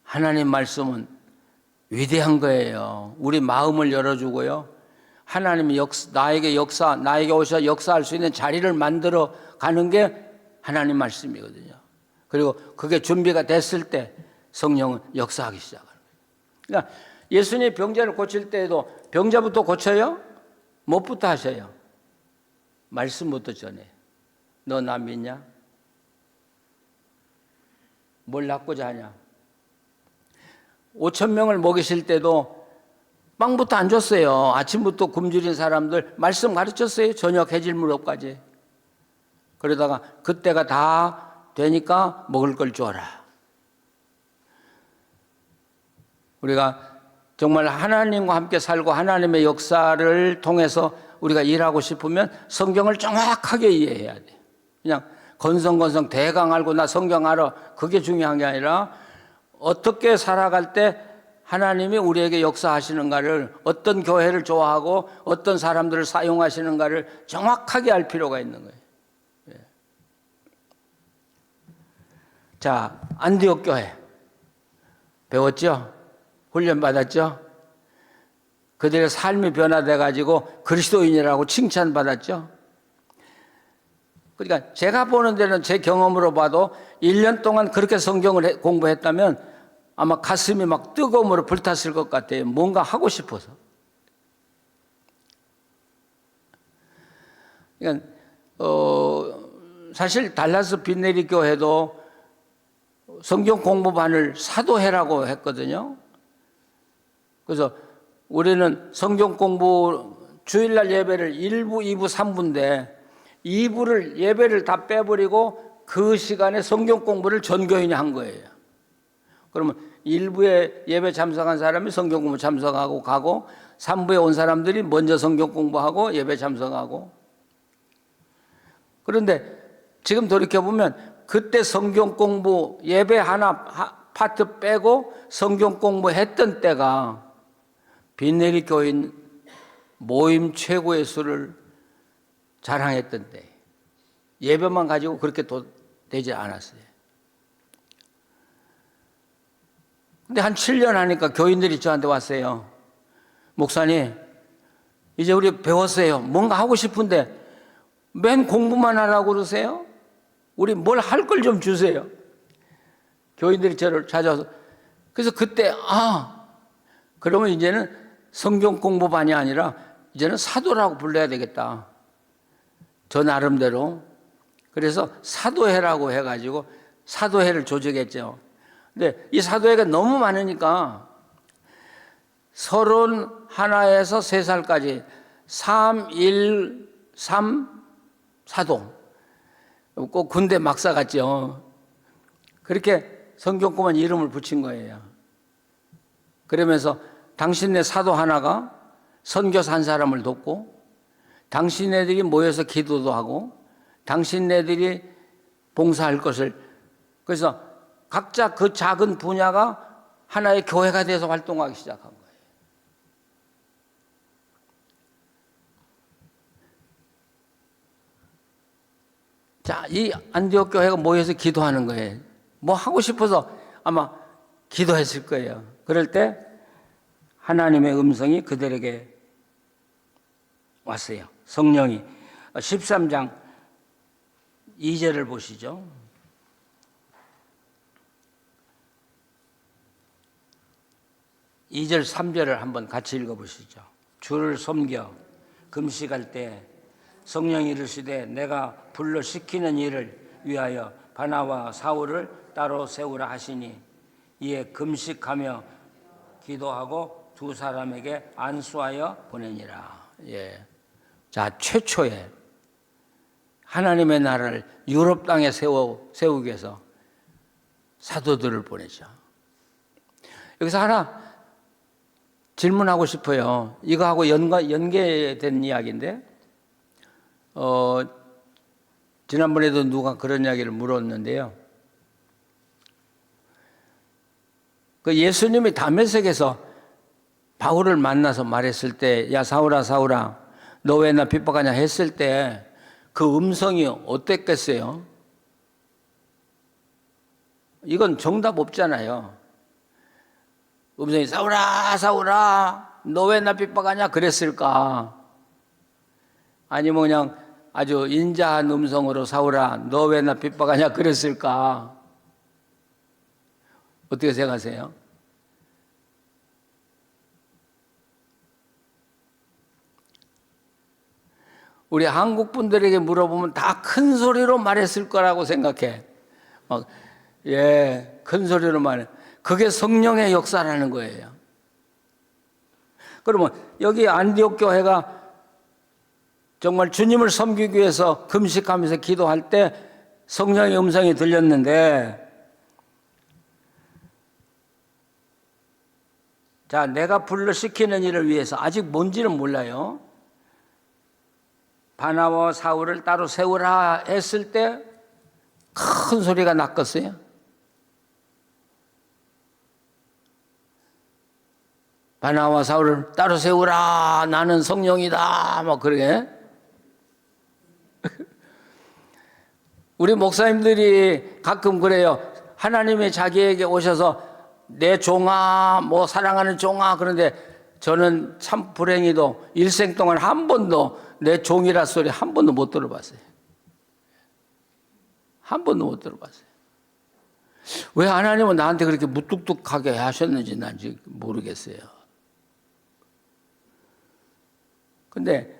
하나님 말씀은 위대한 거예요. 우리 마음을 열어주고요. 하나님이 나에게 오셔 역사할 수 있는 자리를 만들어 가는 게 하나님 말씀이거든요. 그리고 그게 준비가 됐을 때 성령은 역사하기 시작하는 거예요. 그러니까 예수님이 병자를 고칠 때에도 병자부터 고쳐요? 무엇부터 하셔요? 말씀부터 전해요. 너 나 믿냐? 뭘 낳고자 하냐? 5,000명을 먹이실 때도 빵부터 안 줬어요. 아침부터 굶주린 사람들 말씀 가르쳤어요. 저녁 해질 무렵까지. 그러다가 그때가 다 되니까 먹을 걸 줘라. 우리가 정말 하나님과 함께 살고 하나님의 역사를 통해서 우리가 일하고 싶으면 성경을 정확하게 이해해야 돼. 그냥 건성건성 대강 알고 나 성경 알아. 그게 중요한 게 아니라 어떻게 살아갈 때 하나님이 우리에게 역사하시는가를, 어떤 교회를 좋아하고 어떤 사람들을 사용하시는가를 정확하게 알 필요가 있는 거예요. 예. 자, 안디옥 교회 배웠죠? 훈련 받았죠? 그들의 삶이 변화돼 가지고 그리스도인이라고 칭찬받았죠? 그러니까 제가 보는 데는 제 경험으로 봐도 1년 동안 그렇게 성경을 공부했다면 아마 가슴이 막 뜨거움으로 불탔을 것 같아요. 뭔가 하고 싶어서. 그러니까 사실 달라스 빈네리 교회도 성경 공부반을 사도해라고 했거든요. 그래서 우리는 성경 공부 주일날 예배를 1부, 2부, 3부인데 2부를 예배를 다 빼버리고 그 시간에 성경 공부를 전교인이 한 거예요. 그러면 1부에 예배 참석한 사람이 성경 공부 참석하고 가고 3부에 온 사람들이 먼저 성경 공부하고 예배 참석하고. 그런데 지금 돌이켜보면 그때 성경 공부 예배 하나 파트 빼고 성경 공부했던 때가 빈내리 교인 모임 최고의 수를 자랑했던 때. 예배만 가지고 그렇게 되지 않았어요. 근데 한 7년 하니까 교인들이 저한테 왔어요. 목사님, 이제 우리 배웠어요. 뭔가 하고 싶은데 맨 공부만 하라고 그러세요? 우리 뭘 할 걸 좀 주세요. 교인들이 저를 찾아와서. 그래서 그때 그러면 이제는 성경 공부반이 아니라 이제는 사도라고 불러야 되겠다. 저 나름대로. 그래서 사도회라고 해가지고 사도회를 조직했죠. 근데 이 사도회가 너무 많으니까 31에서 3살까지 3, 1, 3 사도. 꼭 군대 막사 같죠. 그렇게 성경공부반 이름을 붙인 거예요. 그러면서 당신네 사도 하나가 선교사 한 사람을 돕고, 당신네들이 모여서 기도도 하고, 당신네들이 봉사할 것을, 그래서 각자 그 작은 분야가 하나의 교회가 돼서 활동하기 시작한 거예요. 자, 이 안디옥 교회가 모여서 기도하는 거예요. 뭐 하고 싶어서 아마 기도했을 거예요. 그럴 때 하나님의 음성이 그들에게 왔어요. 성령이. 13장 2절을 보시죠. 2절 3절을 한번 같이 읽어보시죠. 주를 섬겨 금식할 때 성령이 이르시되 내가 불러 시키는 일을 위하여 바나와 사울을 따로 세우라 하시니 이에 금식하며 기도하고 두 사람에게 안수하여 보내니라. 예. 자, 최초에 하나님의 나라를 유럽 땅에 세우기 위해서 사도들을 보내죠. 여기서 하나 질문하고 싶어요. 이거하고 연계된 이야기인데, 지난번에도 누가 그런 이야기를 물었는데요. 그 예수님이 다메섹에서 바울을 만나서 말했을 때, 야 사울아 사울아 너 왜 나 핍박하냐 했을 때 그 음성이 어땠겠어요? 이건 정답 없잖아요. 음성이 사울아 사울아 너 왜 나 핍박하냐 그랬을까? 아니면 그냥 아주 인자한 음성으로 사울아 너 왜 나 핍박하냐 그랬을까? 어떻게 생각하세요? 우리 한국 분들에게 물어보면 다 큰 소리로 말했을 거라고 생각해. 큰 소리로 말해. 그게 성령의 역사라는 거예요. 그러면 여기 안디옥 교회가 정말 주님을 섬기기 위해서 금식하면서 기도할 때 성령의 음성이 들렸는데, 자, 내가 불러 시키는 일을 위해서 아직 뭔지는 몰라요. 바나와 사울을 따로 세우라 했을 때 큰 소리가 났겠어요? 바나와 사울을 따로 세우라 나는 성령이다 뭐 그러게. 우리 목사님들이 가끔 그래요. 하나님이 자기에게 오셔서 내 종아 뭐 사랑하는 종아 그런데 저는 참 불행히도 일생 동안 한 번도 내 종이라 소리 한 번도 못 들어봤어요. 한 번도 못 들어봤어요. 왜 하나님은 나한테 그렇게 무뚝뚝하게 하셨는지 난 지금 모르겠어요. 근데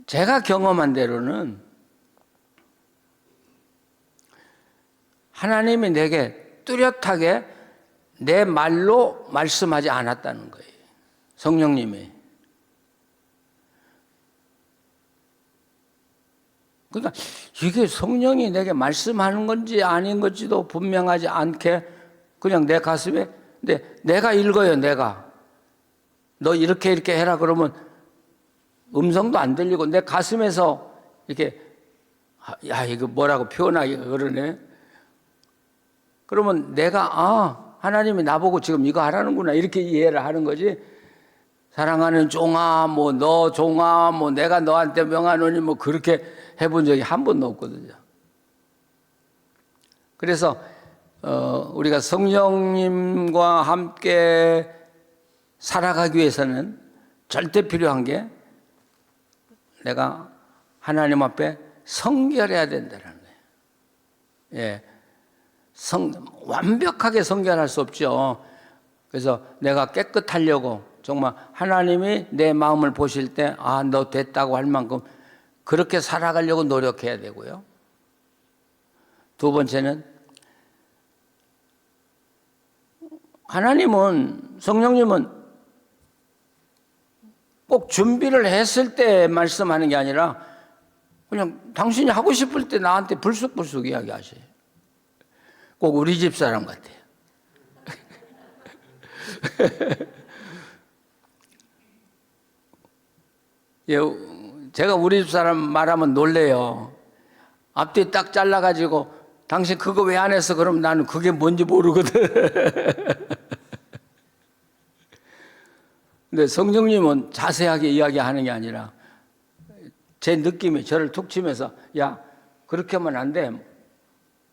제가 경험한 대로는 하나님이 내게 뚜렷하게 내 말로 말씀하지 않았다는 거예요. 성령님이. 그러니까 이게 성령이 내게 말씀하는 건지 아닌 건지도 분명하지 않게 그냥 내 가슴에, 근데 내가 읽어요, 내가. 너 이렇게 해라 그러면 음성도 안 들리고 내 가슴에서 이렇게 야, 이거 뭐라고 표현하기가 그러네. 그러면 내가 하나님이 나보고 지금 이거 하라는구나 이렇게 이해를 하는 거지. 사랑하는 종아, 뭐 너 종아, 뭐 내가 너한테 명하노니 뭐 그렇게 해본 적이 한 번도 없거든요. 그래서 우리가 성령님과 함께 살아가기 위해서는 절대 필요한 게 내가 하나님 앞에 성결해야 된다는 거예요. 예. 완벽하게 성결할 수 없죠. 그래서 내가 깨끗하려고 정말 하나님이 내 마음을 보실 때, 너 됐다고 할 만큼 그렇게 살아가려고 노력해야 되고요. 두 번째는 성령님은 꼭 준비를 했을 때 말씀하는 게 아니라 그냥 당신이 하고 싶을 때 나한테 불쑥불쑥 이야기하셔요. 꼭 우리 집 사람 같아요. 제가 우리 집 사람 말하면 놀래요. 앞뒤 딱 잘라가지고 당신 그거 왜 안 했어? 그럼 나는 그게 뭔지 모르거든. 근데 성령님은 자세하게 이야기하는 게 아니라 제 느낌이 저를 툭 치면서 야, 그렇게 하면 안 돼.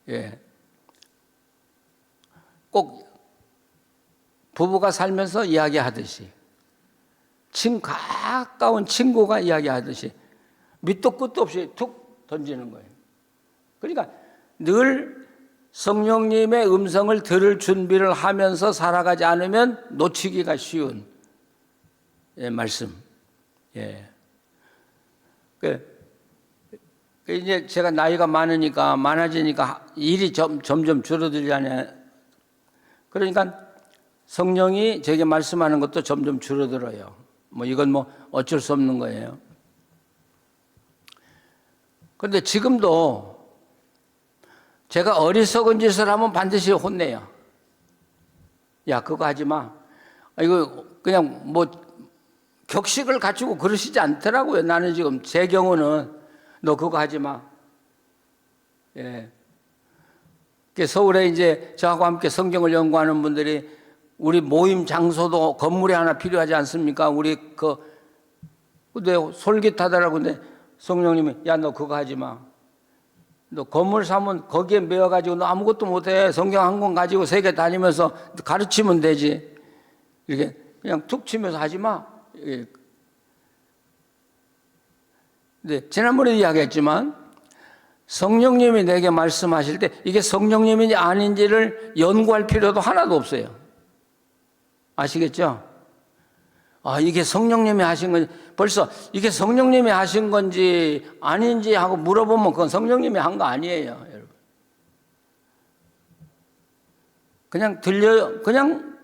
예. 꼭 부부가 살면서 이야기하듯이 가까운 친구가 이야기하듯이 밑도 끝도 없이 툭 던지는 거예요. 그러니까 늘 성령님의 음성을 들을 준비를 하면서 살아가지 않으면 놓치기가 쉬운 말씀. 예. 이제 제가 나이가 많아지니까 일이 점점 줄어들잖아요. 그러니까 성령이 제게 말씀하는 것도 점점 줄어들어요. 이건 어쩔 수 없는 거예요. 그런데 지금도 제가 어리석은 짓을 하면 반드시 혼내요. 야, 그거 하지 마. 이거 그냥 격식을 갖추고 그러시지 않더라고요. 나는 지금 제 경우는 너 그거 하지 마. 예. 서울에 이제 저하고 함께 성경을 연구하는 분들이 우리 모임 장소도 건물이 하나 필요하지 않습니까? 우리 근데 솔깃하더라고. 근데 성령님이 야, 너 그거 하지 마. 너 건물 사면 거기에 매여가지고 너 아무것도 못해. 성경 한 권 가지고 세계 다니면서 가르치면 되지. 이렇게 그냥 툭 치면서 하지 마. 근데 지난번에 이야기했지만 성령님이 내게 말씀하실 때 이게 성령님인지 아닌지를 연구할 필요도 하나도 없어요. 아시겠죠? 이게 성령님이 하신 건지, 벌써 이게 성령님이 하신 건지 아닌지 하고 물어보면 그건 성령님이 한 거 아니에요, 여러분. 그냥 그냥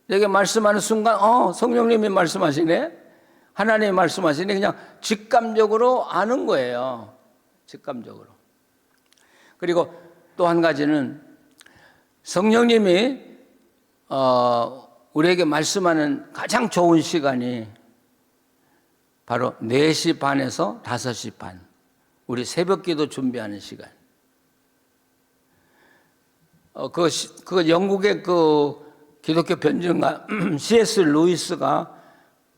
내게 말씀하는 순간, 성령님이 말씀하시네? 하나님이 말씀하시네? 그냥 직감적으로 아는 거예요. 직감적으로. 그리고 또 한 가지는 성령님이, 우리에게 말씀하는 가장 좋은 시간이 바로 4시 반에서 5시 반. 우리 새벽 기도 준비하는 시간. 그 영국의 기독교 변증가 C.S. 루이스가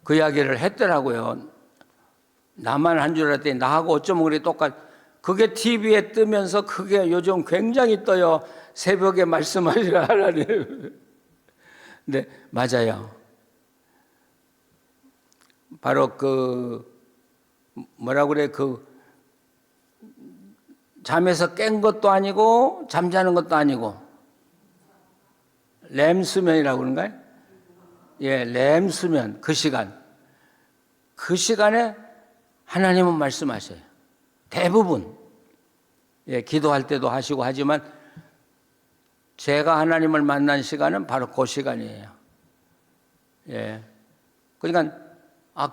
그 이야기를 했더라고요. 나만 한 줄 알았더니 나하고 어쩌면 그래 그게 TV에 뜨면서 그게 요즘 굉장히 떠요. 새벽에 말씀하시라 하나님. 네, 맞아요. 바로 잠에서 깬 것도 아니고 잠자는 것도 아니고 렘수면이라고 그런가요? 예, 렘수면 그 시간에 하나님은 말씀하셔요. 대부분 기도할 때도 하시고 하지만 제가 하나님을 만난 시간은 바로 그 시간이에요. 예. 그러니까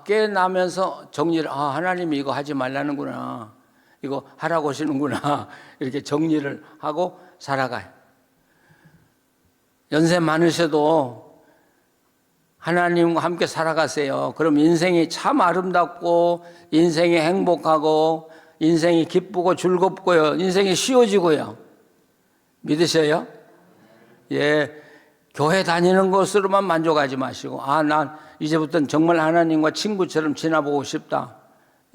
깨나면서 정리를 하나님이 이거 하지 말라는구나. 이거 하라고 하시는구나. 이렇게 정리를 하고 살아가요. 연세 많으셔도 하나님과 함께 살아가세요. 그럼 인생이 참 아름답고 인생이 행복하고 인생이 기쁘고 즐겁고요. 인생이 쉬워지고요. 믿으세요? 예. 교회 다니는 것으로만 만족하지 마시고, 난 이제부터는 정말 하나님과 친구처럼 지나보고 싶다.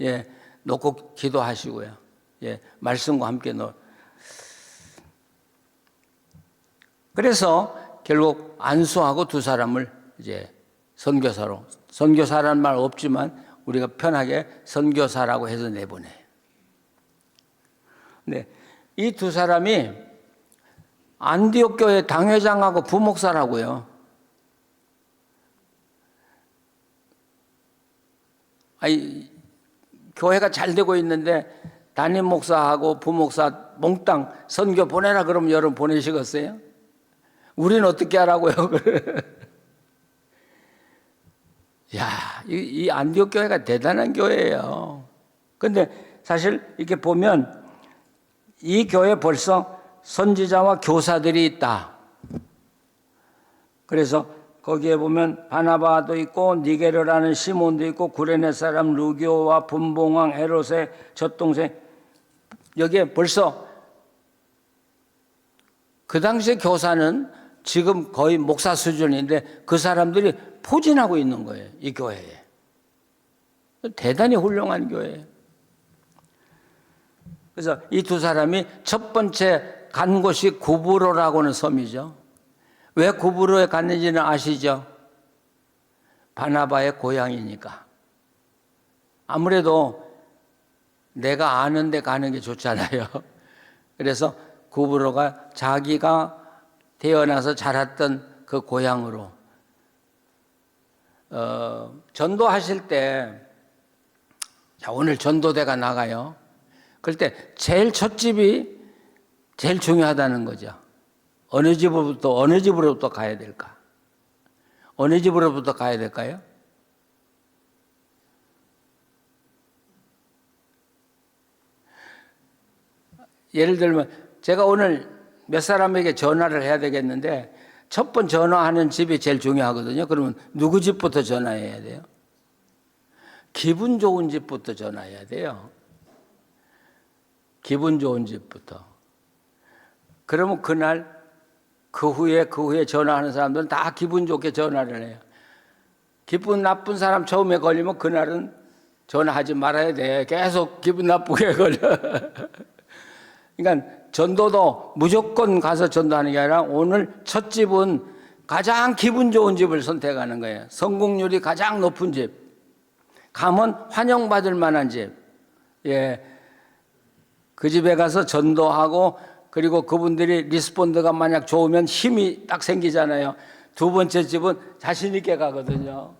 예. 놓고 기도하시고요. 예. 말씀과 함께 그래서 결국 안수하고 두 사람을 이제 선교사라는 말 없지만 우리가 편하게 선교사라고 해서 내보내요. 네. 이 두 사람이 안디옥 교회 당회장하고 부목사라고요. 교회가 잘 되고 있는데 담임 목사하고 부목사 몽땅 선교 보내라 그러면 여러분 보내시겠어요? 우리는 어떻게 하라고요? 야, 이 안디옥 교회가 대단한 교회예요. 근데 사실 이렇게 보면 이 교회 벌써 선지자와 교사들이 있다. 그래서 거기에 보면 바나바도 있고 니게르라는 시몬도 있고 구레네 사람 루교와 분봉왕 헤롯의 젖동생, 여기에 벌써 그 당시에 교사는 지금 거의 목사 수준인데 그 사람들이 포진하고 있는 거예요. 이 교회에. 대단히 훌륭한 교회예요. 그래서 이 두 사람이 첫 번째 간 곳이 구브로라고는 섬이죠. 왜 구브로에 갔는지는 아시죠? 바나바의 고향이니까. 아무래도 내가 아는 데 가는 게 좋잖아요. 그래서 구브로가 자기가 태어나서 자랐던 그 고향으로 전도하실 때, 자, 오늘 전도대가 나가요. 그럴 때 제일 첫 집이 제일 중요하다는 거죠. 어느 집으로부터 가야 될까? 어느 집으로부터 가야 될까요? 예를 들면 제가 오늘 몇 사람에게 전화를 해야 되겠는데 첫 번 전화하는 집이 제일 중요하거든요. 그러면 누구 집부터 전화해야 돼요? 기분 좋은 집부터 전화해야 돼요. 기분 좋은 집부터. 그러면 그날 그 후에 전화하는 사람들은 다 기분 좋게 전화를 해요. 기분 나쁜 사람 처음에 걸리면 그날은 전화하지 말아야 돼. 계속 기분 나쁘게 걸려. 그러니까 전도도 무조건 가서 전도하는 게 아니라 오늘 첫 집은 가장 기분 좋은 집을 선택하는 거예요. 성공률이 가장 높은 집. 가면 환영받을 만한 집. 예. 그 집에 가서 전도하고 그리고 그분들이 리스폰드가 만약 좋으면 힘이 딱 생기잖아요. 두 번째 집은 자신 있게 가거든요.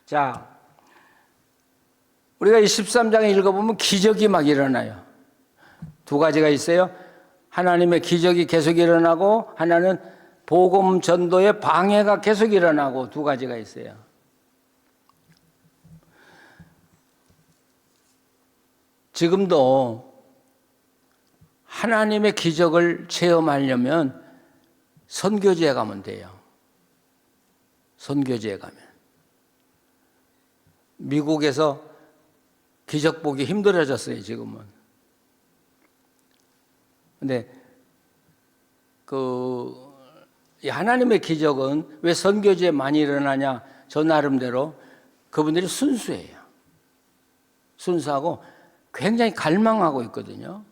자, 우리가 이 13장에 읽어보면 기적이 막 일어나요. 두 가지가 있어요. 하나님의 기적이 계속 일어나고 하나는 복음 전도의 방해가 계속 일어나고 두 가지가 있어요. 지금도 하나님의 기적을 체험하려면 선교지에 가면 돼요. 선교지에 가면. 미국에서 기적 보기 힘들어졌어요, 지금은. 근데 이 하나님의 기적은 왜 선교지에 많이 일어나냐? 저 나름대로 그분들이 순수해요. 순수하고 굉장히 갈망하고 있거든요.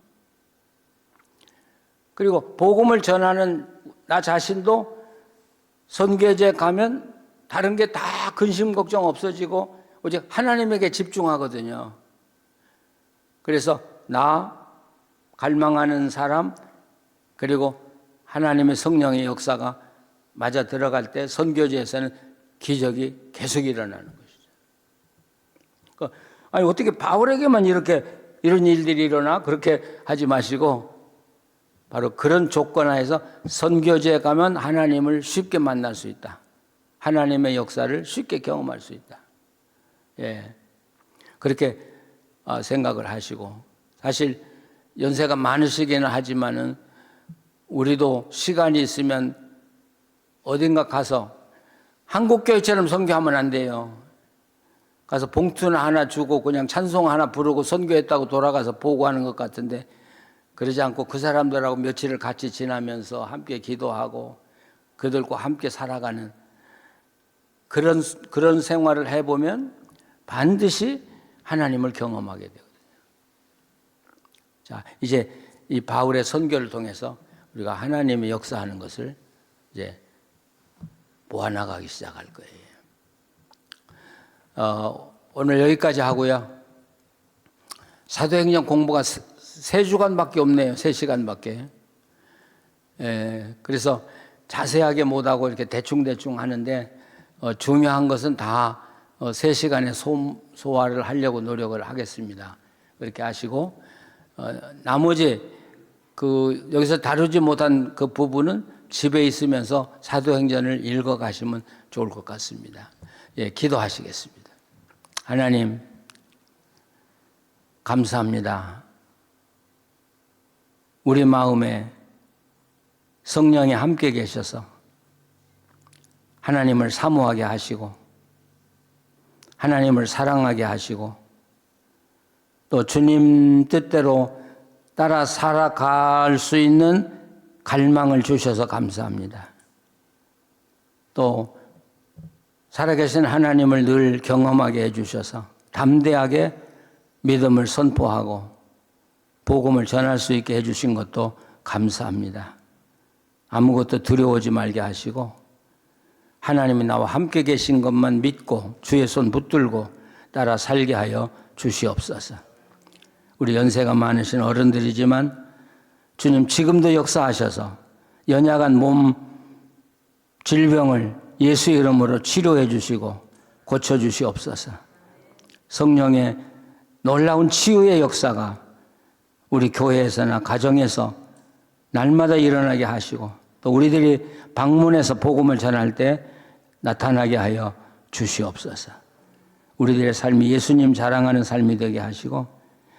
그리고 복음을 전하는 나 자신도 선교지에 가면 다른 게 다 근심 걱정 없어지고 오직 하나님에게 집중하거든요. 그래서 나 갈망하는 사람 그리고 하나님의 성령의 역사가 맞아 들어갈 때 선교지에서는 기적이 계속 일어나는 것이죠. 아니 어떻게 바울에게만 이런 일들이 일어나? 그렇게 하지 마시고 바로 그런 조건 하에서 선교지에 가면 하나님을 쉽게 만날 수 있다. 하나님의 역사를 쉽게 경험할 수 있다. 예, 그렇게 생각을 하시고 사실 연세가 많으시기는 하지만은 우리도 시간이 있으면 어딘가 가서 한국교회처럼 선교하면 안 돼요. 가서 봉투나 하나 주고 그냥 찬송 하나 부르고 선교했다고 돌아가서 보고하는 것 같은데, 그러지 않고 그 사람들하고 며칠을 같이 지나면서 함께 기도하고 그들과 함께 살아가는 그런 생활을 해보면 반드시 하나님을 경험하게 되거든요. 자, 이제 이 바울의 선교를 통해서 우리가 하나님의 역사하는 것을 이제 모아나가기 시작할 거예요. 오늘 여기까지 하고요. 사도행전 공부가 3주간밖에 없네요. 3시간밖에. 그래서 자세하게 못하고 이렇게 대충대충 하는데, 중요한 것은 다 3시간에 소화를 하려고 노력을 하겠습니다. 그렇게 하시고, 나머지 여기서 다루지 못한 그 부분은 집에 있으면서 사도행전을 읽어 가시면 좋을 것 같습니다. 예, 기도하시겠습니다. 하나님, 감사합니다. 우리 마음에 성령이 함께 계셔서 하나님을 사모하게 하시고 하나님을 사랑하게 하시고 또 주님 뜻대로 따라 살아갈 수 있는 갈망을 주셔서 감사합니다. 또 살아계신 하나님을 늘 경험하게 해주셔서 담대하게 믿음을 선포하고 복음을 전할 수 있게 해주신 것도 감사합니다. 아무것도 두려워하지 말게 하시고 하나님이 나와 함께 계신 것만 믿고 주의 손 붙들고 따라 살게 하여 주시옵소서. 우리 연세가 많으신 어른들이지만 주님 지금도 역사하셔서 연약한 몸 질병을 예수의 이름으로 치료해 주시고 고쳐 주시옵소서. 성령의 놀라운 치유의 역사가 우리 교회에서나 가정에서 날마다 일어나게 하시고 또 우리들이 방문해서 복음을 전할 때 나타나게 하여 주시옵소서. 우리들의 삶이 예수님 자랑하는 삶이 되게 하시고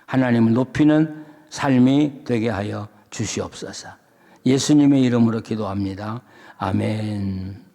하나님을 높이는 삶이 되게 하여 주시옵소서. 예수님의 이름으로 기도합니다. 아멘.